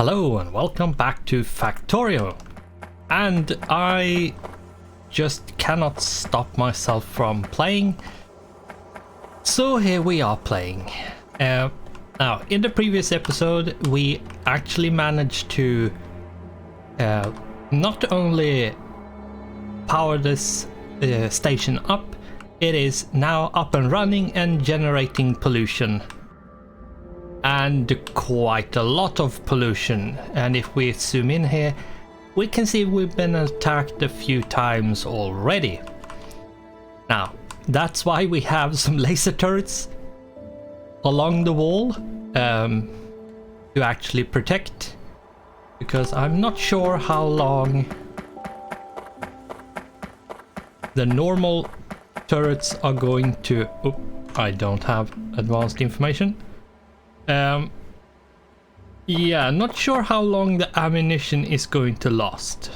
Hello and welcome back to Factorio. And I just cannot stop myself from playing. So here we are playing. Now, in the previous episode, we actually managed to not only power this station up, it is now up and running and generating pollution. And quite a lot of pollution. And if we zoom in here, we can see we've been attacked a few times already. Now, that's why we have some laser turrets along the wall to actually protect, because I'm not sure how long the normal turrets are going to... Oh, I don't have advanced information. Yeah, not sure how long the ammunition is going to last.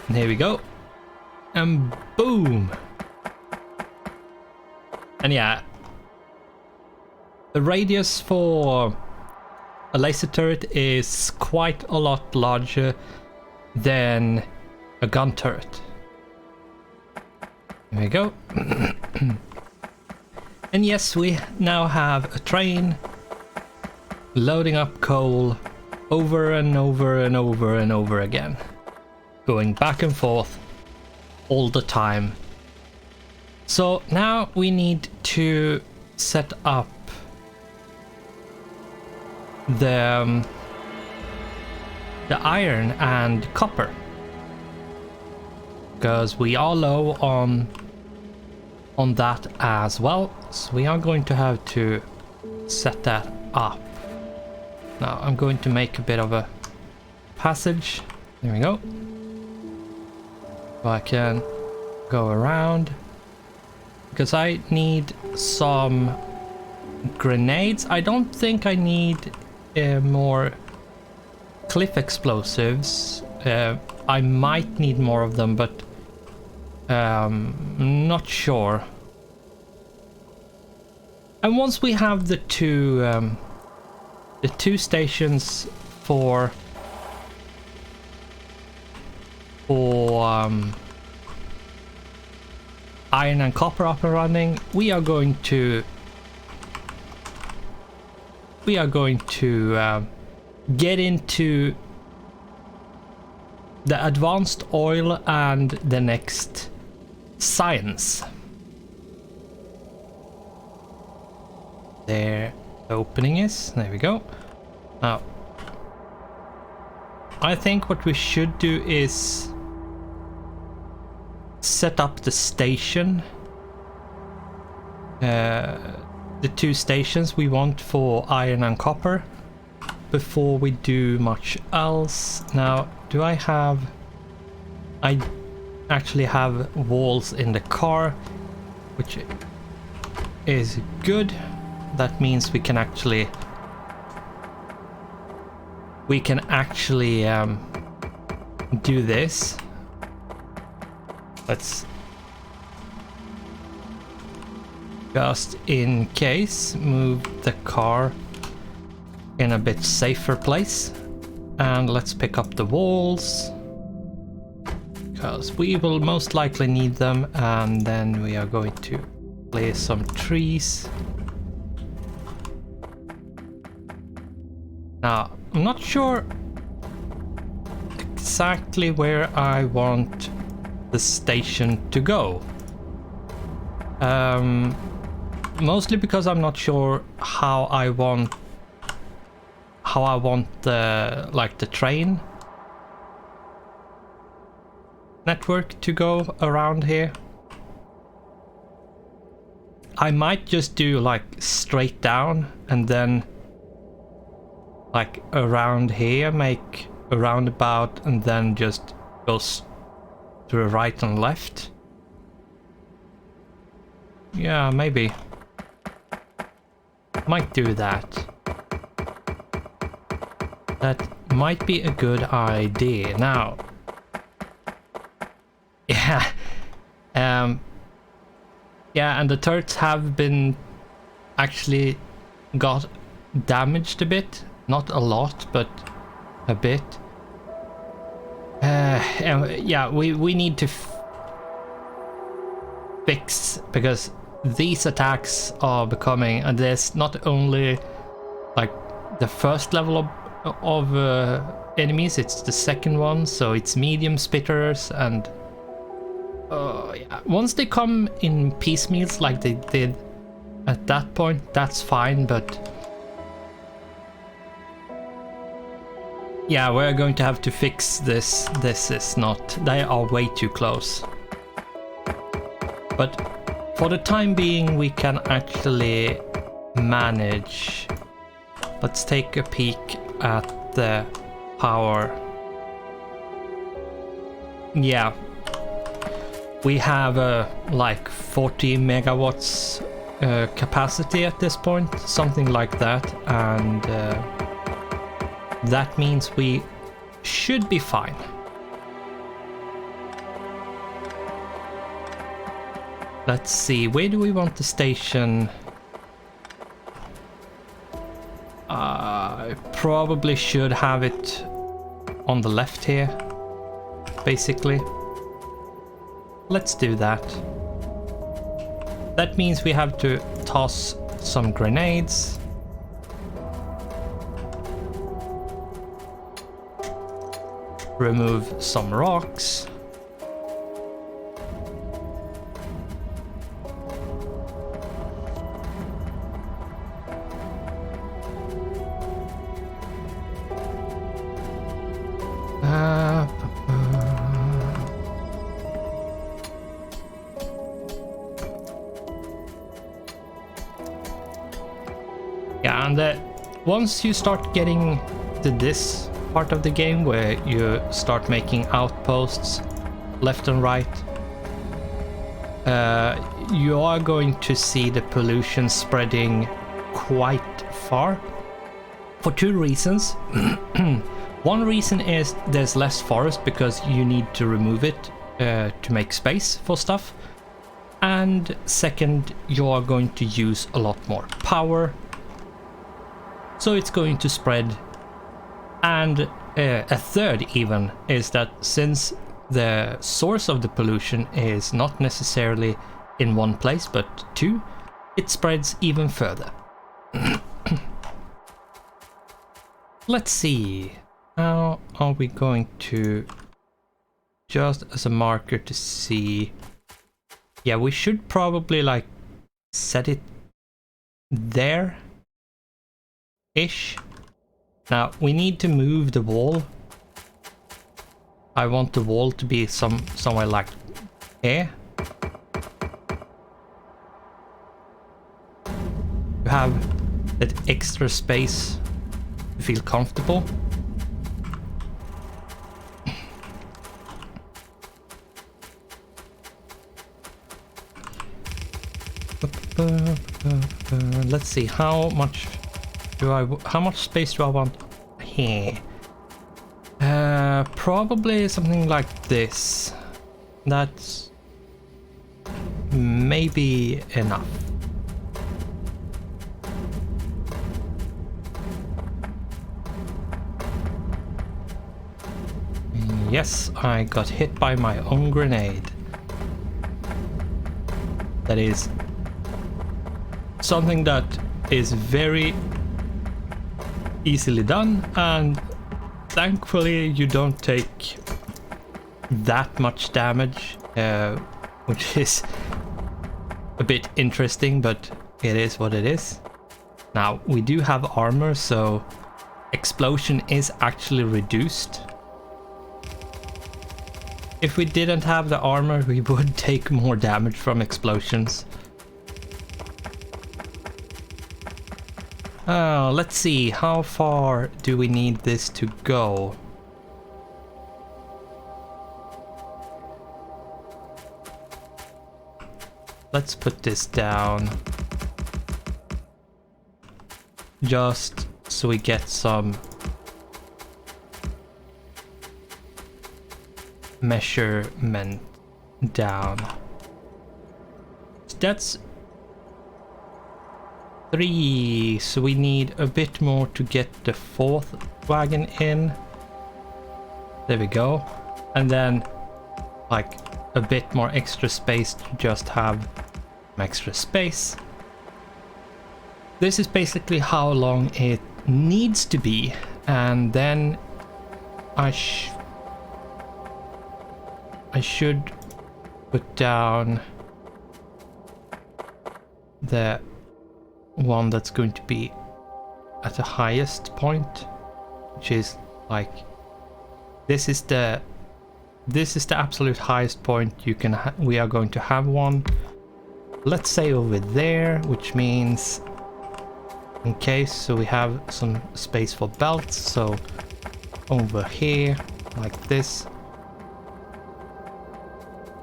And here we go. And boom! And yeah, the radius for a laser turret is quite a lot larger than a gun turret. Here we go. And yes, we now have a train loading up coal over and over and over and over again, going back and forth all the time. So now we need to set up the iron and copper, because we are low on that as well. So we are going to have to set that up. Now I'm going to make a bit of a passage. There we go. So I can go around, because I need some grenades. I don't think I need more cliff explosives. I might need more of them, but not sure. And once we have the two stations for iron and copper up and running, we are going to get into the advanced oil and the next science. There the opening is. There we go. Now, I think what we should do is set up the station. The two stations we want for iron and copper before we do much else. Now, do I have... I actually have walls in the car, which is good. That means we can actually do this. Let's just in case move the car in a bit safer place, and let's pick up the walls, because we will most likely need them. And then we are going to place some trees. Now, I'm not sure exactly where I want the station to go. Mostly because I'm not sure how I want the train network to go around here. I might just do like straight down and then like around here, make a roundabout, and then just goes to the right and left. Yeah, maybe. Might do that. That might be a good idea. Now, yeah, yeah, and the turrets have been actually got damaged a bit. Not a lot, but a bit. And yeah, we need to fix, because these attacks are becoming, and there's not only like the first level of enemies, it's the second one, so it's medium spitters, and yeah, once they come in piecemeals like they did at that point, that's fine, but yeah, we're going to have to fix this. This is not, they are way too close. But for the time being, we can actually manage. Let's take a peek at the power. Yeah, we have like 40 megawatts capacity at this point, something like that, and that means we should be fine. Let's see, where do we want the station? I probably should have it on the left here, basically. Let's do that. That means we have to toss some grenades. Remove some rocks. Yeah, and once you start getting to this part of the game where you start making outposts left and right, you are going to see the pollution spreading quite far for two reasons. One reason is there's less forest because you need to remove it to make space for stuff, and second, you are going to use a lot more power, so it's going to spread. And a third even is that since the source of the pollution is not necessarily in one place but two, it spreads even further. Let's see, how are we going to, just as a marker to see, yeah, we should probably like set it there ish. Now we need to move the wall. I want the wall to be somewhere like here. You have that extra space to feel comfortable. Let's see, how much space do I want here? Probably something like this. That's maybe enough. Yes, I got hit by my own grenade. That is something that is very easily done, and thankfully you don't take that much damage, which is a bit interesting, but it is what it is. Now we do have armor, so explosion is actually reduced. If we didn't have the armor, we would take more damage from explosions. Let's see, how far do we need this to go? Let's put this down. Just so we get some measurement down. So that's 3, so we need a bit more to get the 4th wagon in. There we go. And then like a bit more extra space to just have some extra space. This is basically how long it needs to be, and then I should put down the one that's going to be at the highest point, which is like this is the absolute highest point you can we are going to have one. Let's say over there, which means in case, so we have some space for belts, so over here like this.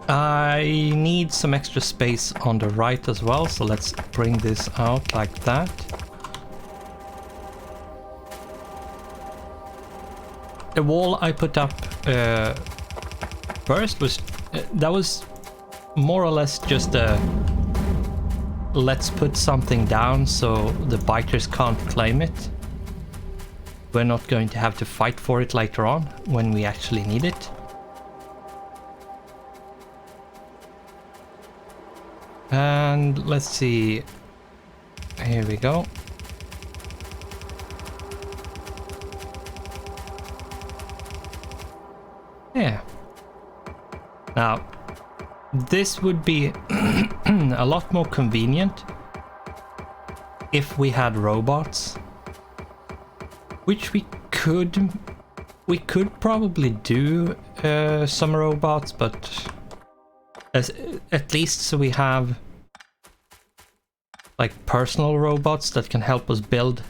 I need some extra space on the right as well, so let's bring this out like that. The wall I put up first was that was more or less just a let's put something down so the bikers can't claim it. We're not going to have to fight for it later on when we actually need it. And let's see, here we go. Yeah. Now, this would be a lot more convenient if we had robots, which we could probably do some robots, but at least so we have like personal robots that can help us build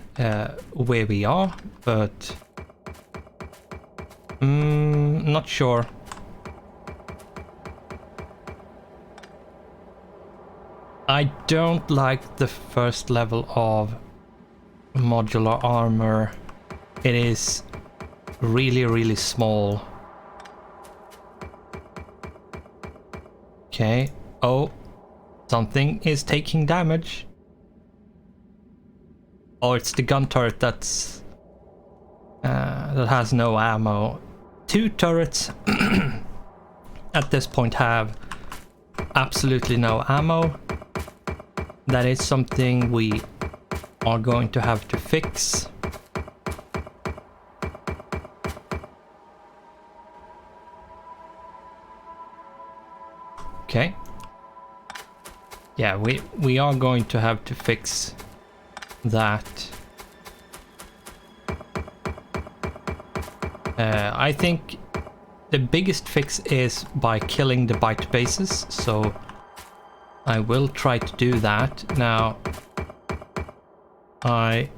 where we are, but not sure. I don't like the first level of modular armor. It is really small. Okay. Oh, something is taking damage. Oh, it's the gun turret that has no ammo. 2 turrets at this point have absolutely no ammo. That is something we are going to have to fix. Okay. Yeah, we are going to have to fix that. I think the biggest fix is by killing the bite bases, so I will try to do that. Now, I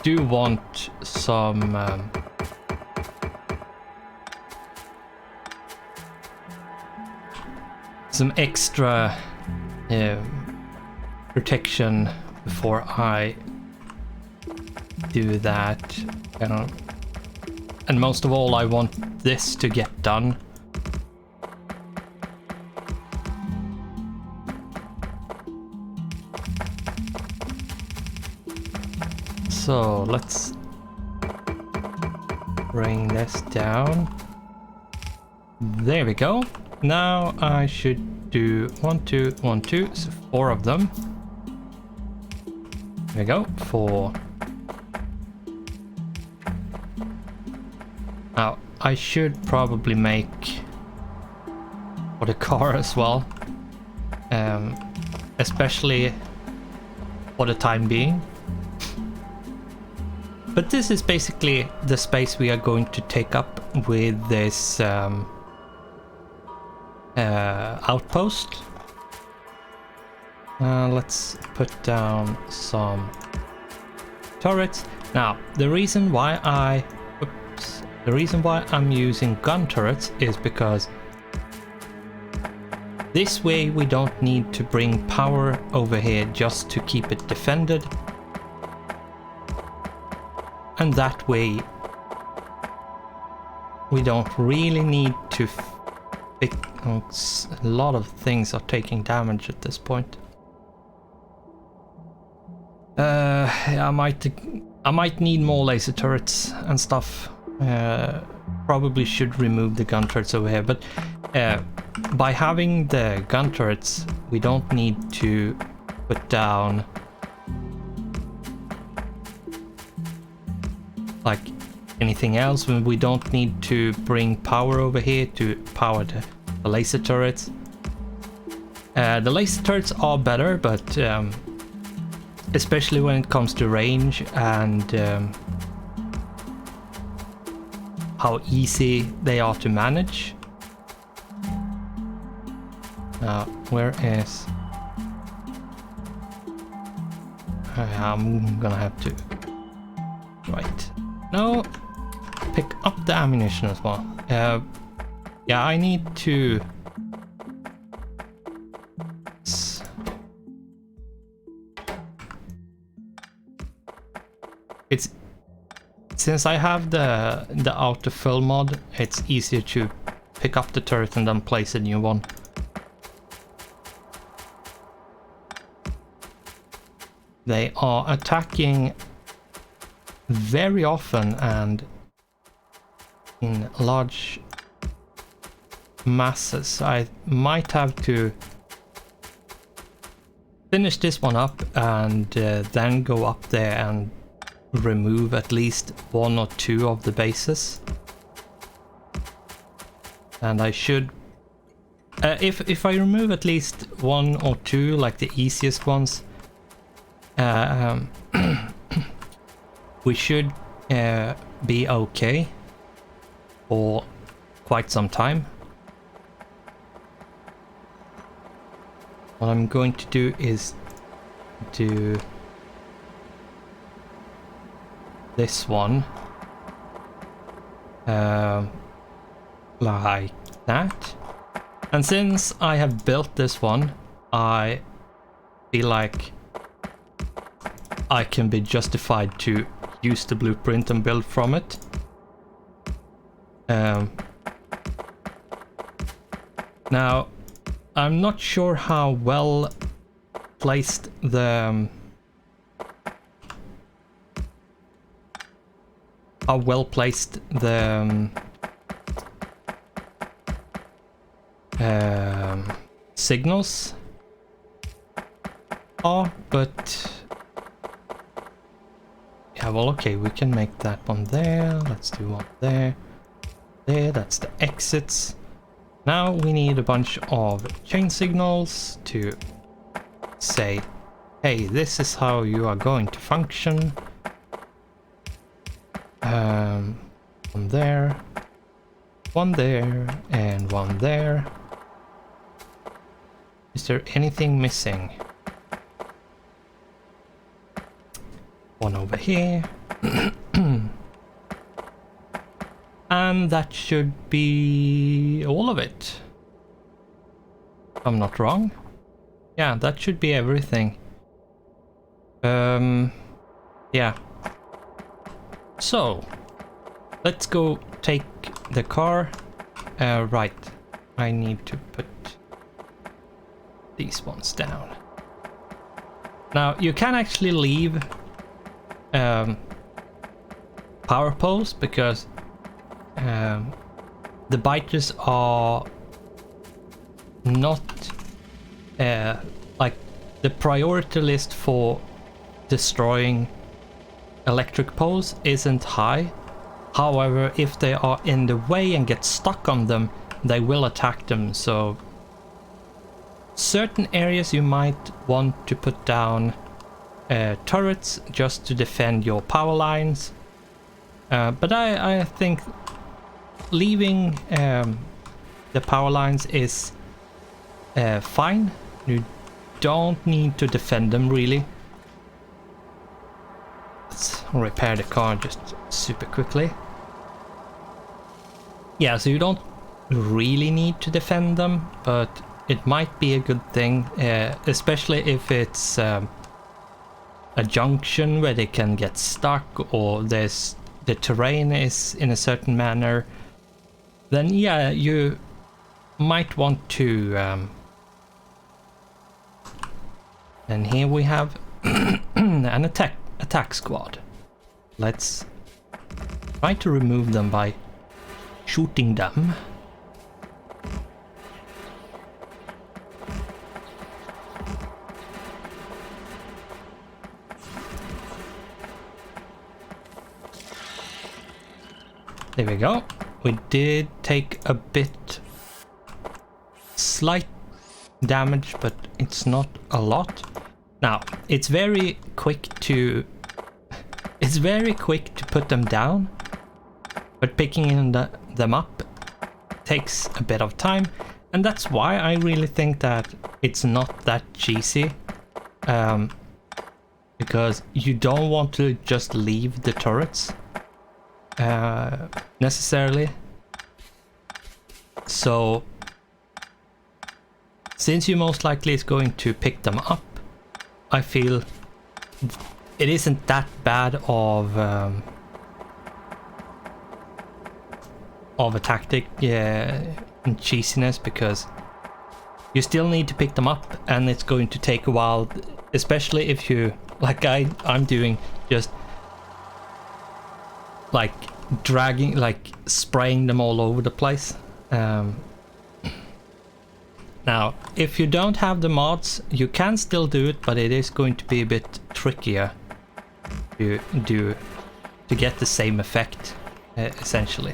do want some extra protection before I do that. And most of all, I want this to get done. So let's bring this down. There we go. Now I should do 1, 2, 1, 2, so 4 of them. There we go, 4. Now I should probably make for the car as well, especially for the time being. But this is basically the space we are going to take up with this outpost. Let's put down some turrets. Now, the reason why I'm using gun turrets is because this way we don't need to bring power over here just to keep it defended. And that way we don't really need to fix. A lot of things are taking damage at this point. I might need more laser turrets and stuff. Probably should remove the gun turrets over here, but by having the gun turrets, we don't need to put down like anything else. We don't need to bring power over here to power the laser turrets. The laser turrets are better, but especially when it comes to range and how easy they are to manage. Now, where is... I'm gonna have to... Right. No, pick up the ammunition as well. Yeah, I need to... It's... Since I have the autofill mod, it's easier to pick up the turret and then place a new one. They are attacking very often and in large masses. I might have to finish this one up and then go up there and remove at least 1 or 2 of the bases. And I should... if I remove at least 1 or 2, like the easiest ones, we should be okay for quite some time. What I'm going to do is do this one like that. And since I have built this one, I feel like I can be justified to use the blueprint and build from it. Now, I'm not sure how well placed the signals are, but yeah, well, okay, we can make that one there. Let's do one there. There, that's the exits. Now we need a bunch of chain signals to say, hey, this is how you are going to function. One there, and one there. Is there anything missing? One over here. And that should be all of it. If I'm not wrong. Yeah, that should be everything. Yeah. So, let's go take the car. Right. I need to put these ones down. Now, you can actually leave power poles because the biters are not like the priority list for destroying electric poles isn't high. However, if they are in the way and get stuck on them, they will attack them. So certain areas you might want to put down turrets just to defend your power lines. But I think leaving the power lines is fine. You don't need to defend them really. Let's repair the car just super quickly. Yeah, so you don't really need to defend them, but it might be a good thing, especially if it's a junction where they can get stuck or there's the terrain is in a certain manner. Then yeah, you might want to and here we have an attack squad. Let's try to remove them by shooting them. There we go. We did take a bit slight damage, but it's not a lot. Now, it's very quick to put them down, but picking them up takes a bit of time, and that's why I really think that it's not that cheesy, because you don't want to just leave the turrets necessarily. So since you most likely is going to pick them up, I feel it isn't that bad of a tactic and cheesiness, because you still need to pick them up and it's going to take a while, especially if you, like I'm doing, just like dragging, like spraying them all over the place. Now, if you don't have the mods, you can still do it, but it is going to be a bit trickier to get the same effect, essentially.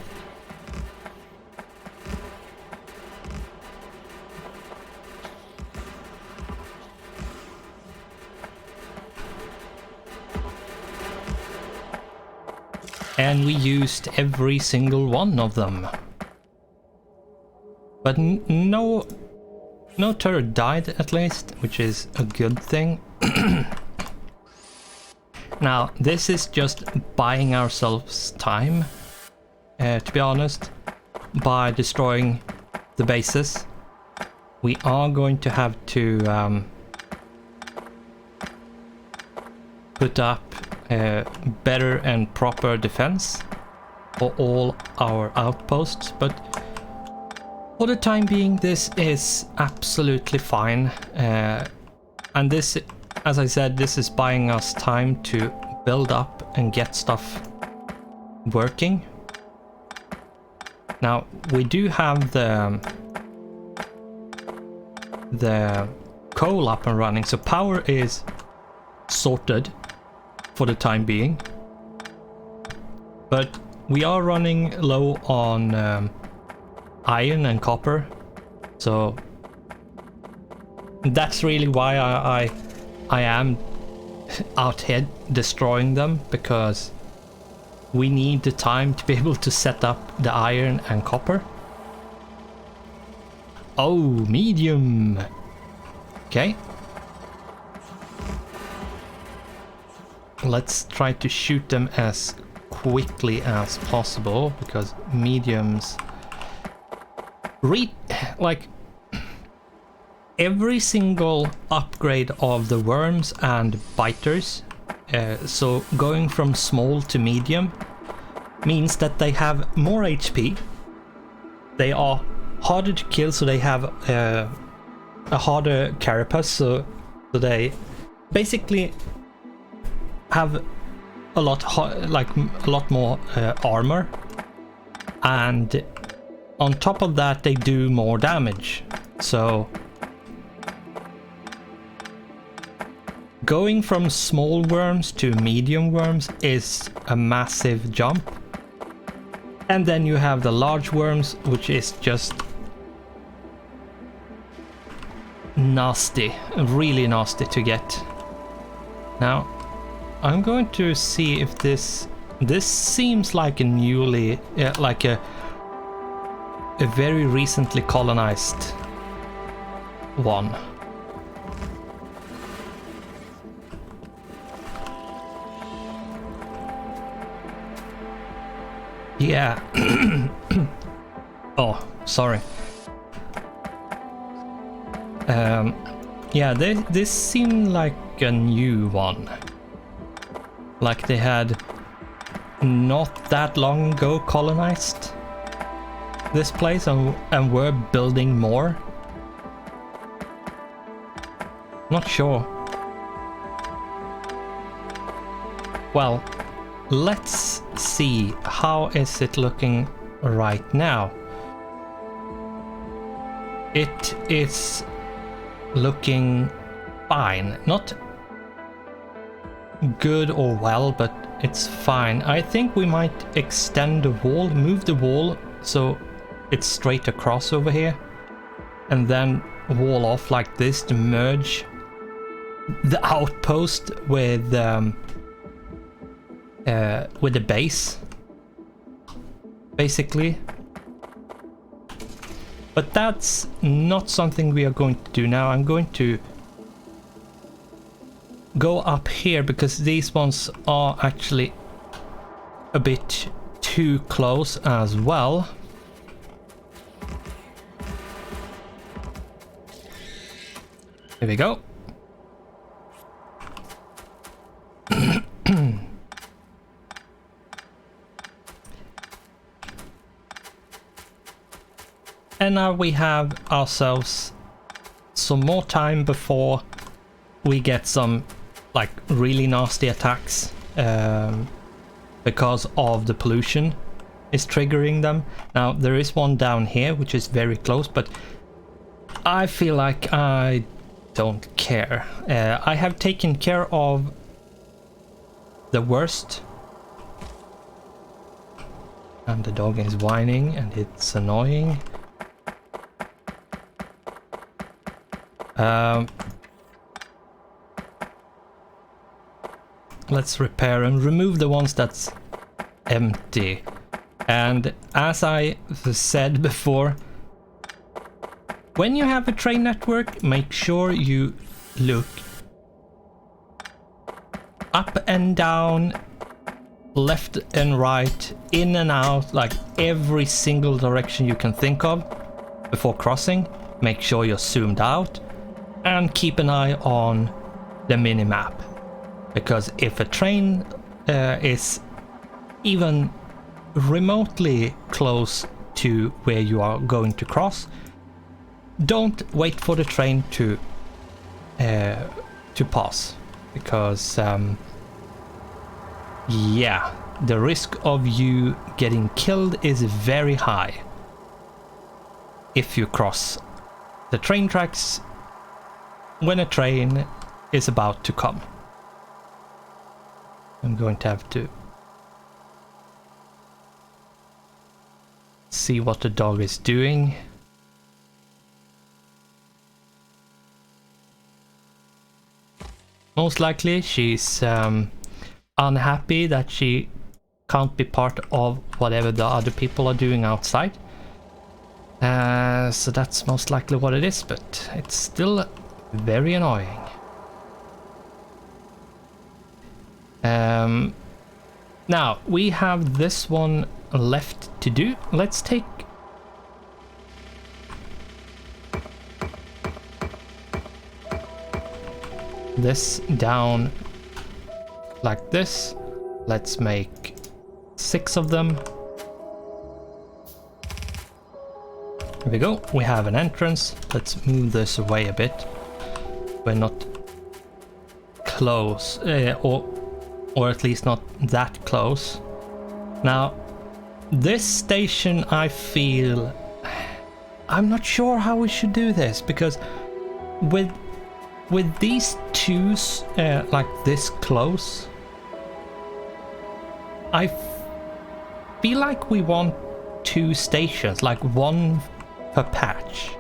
And we used every single one of them. But no turret died, at least, which is a good thing. Now, this is just buying ourselves time, to be honest, by destroying the bases. We are going to have to put up better and proper defense for all our outposts, but for the time being this is absolutely fine, and this, as I said, this is buying us time to build up and get stuff working. Now, we do have the coal up and running, so power is sorted for the time being, but we are running low on iron and copper, so that's really why I am out here destroying them, because we need the time to be able to set up the iron and copper. Oh, medium. Okay. Let's try to shoot them as quickly as possible, because mediums like every single upgrade of the worms and biters, so going from small to medium, means that they have more HP, they are harder to kill, so they have a harder carapace, so they basically have a lot more armor, and on top of that they do more damage. So going from small worms to medium worms is a massive jump, and then you have the large worms, which is just nasty, really nasty to get. Now I'm going to see if this seems like a newly, like a very recently colonized one. Yeah. Oh, sorry. Yeah, this seemed like a new one. Like they had not that long ago colonized this place and were building more. Not sure. Well, let's see, how is it looking right now? It is looking fine. Not good or well, but it's fine. I think we might extend the wall, move the wall so it's straight across over here, and then wall off like this to merge the outpost with the base, basically. But that's not something we are going to do now. I'm going to go up here because these ones are actually a bit too close as well. Here we go. And now we have ourselves some more time before we get some like really nasty attacks because of the pollution is triggering them. Now there is one down here which is very close, but I feel like I don't care. I have taken care of the worst. And the dog is whining and it's annoying. Let's repair and remove the ones that's empty. And as I said before, when you have a train network, make sure you look up and down, left and right, in and out, like every single direction you can think of before crossing. Make sure you're zoomed out and keep an eye on the minimap, because if a train is even remotely close to where you are going to cross, don't wait for the train to pass, because yeah, the risk of you getting killed is very high if you cross the train tracks when a train is about to come. I'm going to have to see what the dog is doing. Most likely she's unhappy that she can't be part of whatever the other people are doing outside. So that's most likely what it is, but it's still very annoying. Now we have this one left to do. Let's take this down like this. Let's make 6 of them. Here we go. We have an entrance. Let's move this away a bit. We're not close, or at least not that close. Now, this station, I feel, I'm not sure how we should do this, because with these two like this close, I feel like we want 2 stations, like 1 per patch,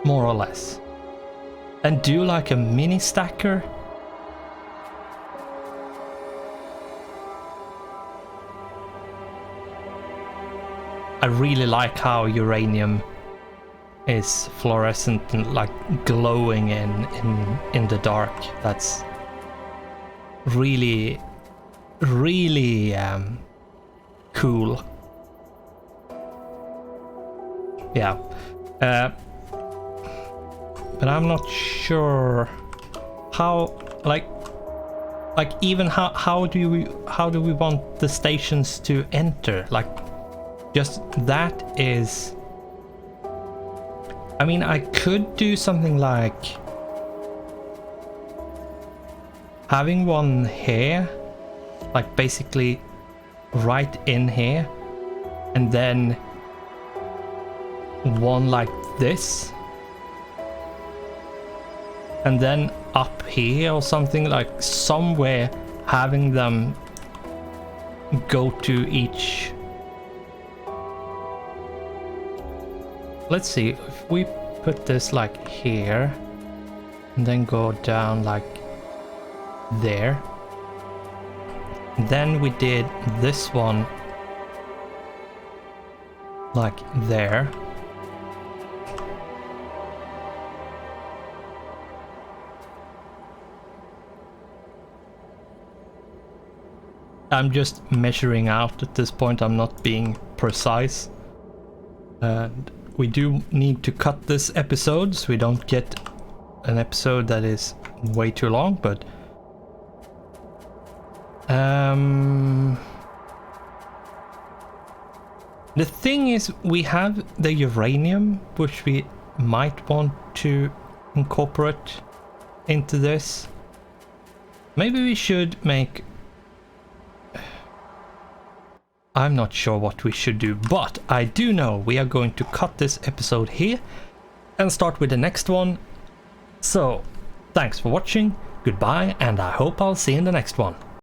more or less, and do like a mini stacker. I really like how uranium is fluorescent and like glowing in the dark. That's really cool. Yeah, but I'm not sure how, like even how do we want the stations to enter? Like, just that is, I mean, I could do something like having one here, like basically right in here, and then one like this, and then up here or something, like somewhere having them go to each. Let's see, if we put this like here and then go down like there, then we did this one like there, I'm just measuring out at this point, I'm not being precise. And we do need to cut this episode so we don't get an episode that is way too long, but the thing is, we have the uranium, which we might want to incorporate into this. Maybe we should make... I'm not sure what we should do, but I do know we are going to cut this episode here and start with the next one. So, thanks for watching, goodbye, and I hope I'll see you in the next one.